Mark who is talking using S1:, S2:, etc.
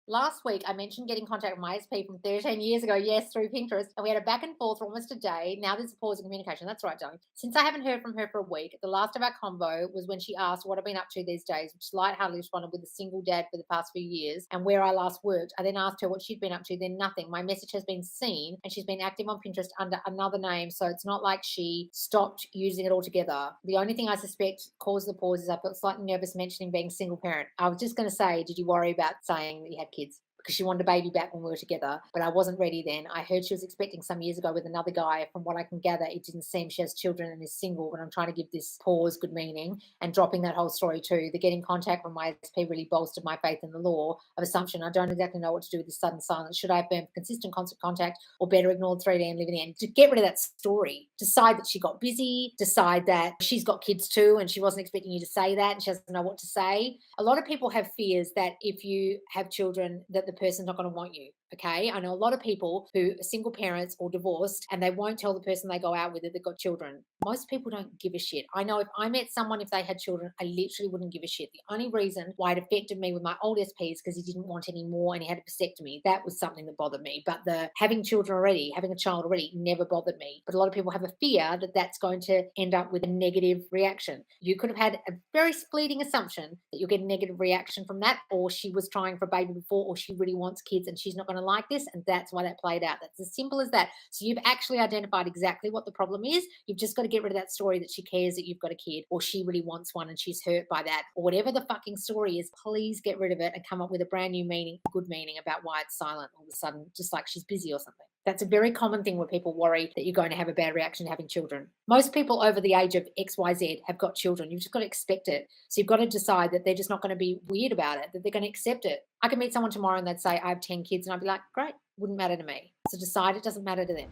S1: Last week, I mentioned getting in contact with my SP from 13 years ago, yes, through Pinterest, and we had a back and forth for almost a day. Now there's a pause in communication. That's right, darling. Since I haven't heard from her for a week, the last of our convo was when she asked what I've been up to these days, which lightheartedly responded with a single dad for the past few years and where I last worked. I then asked her what she'd been up to, then nothing. My message has been seen, and she's been active on Pinterest under another name, so it's not like she stopped using it altogether. The only thing I suspect caused the pause is I felt slightly nervous mentioning being a single parent. I was just going to say, did you worry about saying that you had kids? Because she wanted a baby back when we were together, but I wasn't ready then. I heard she was expecting some years ago with another guy. From what I can gather, it didn't seem she has children and is single, but I'm trying to give this pause good meaning and dropping that whole story too. The getting contact from my SP really bolstered my faith in the law of assumption. I don't exactly know what to do with this sudden silence. Should I have been consistent, constant contact, or better ignored 3D and live in the end? To get rid of that story, decide that she got busy, decide that she's got kids too and she wasn't expecting you to say that and she doesn't know what to say. A lot of people have fears that if you have children that the person's not going to want you. Okay. I know a lot of people who are single parents or divorced and they won't tell the person they go out with that they've got children. Most people don't give a shit. I know if I met someone, if they had children, I literally wouldn't give a shit. The only reason why it affected me with my old SP is because he didn't want any more and he had a vasectomy. That was something that bothered me. But the having children already, having a child already never bothered me. But a lot of people have a fear that that's going to end up with a negative reaction. You could have had a very fleeting assumption that you'll get a negative reaction from that, or she was trying for a baby before, or she really wants kids and she's not going to like this, and that's why that played out. That's as simple as that. So you've actually identified exactly what the problem is. You've just got to get rid of that story that she cares that you've got a kid, or she really wants one and she's hurt by that, or whatever the fucking story is. Please get rid of it and come up with a brand new meaning, good meaning about why it's silent all of a sudden, just like she's busy or something. That's a very common thing where people worry that you're going to have a bad reaction to having children. Most people over the age of XYZ have got children. You've just got to expect it. So you've got to decide that they're just not going to be weird about it, that they're going to accept it. I could meet someone tomorrow and they'd say, I have 10 kids. And I'd be like, great, wouldn't matter to me. So decide it doesn't matter to them.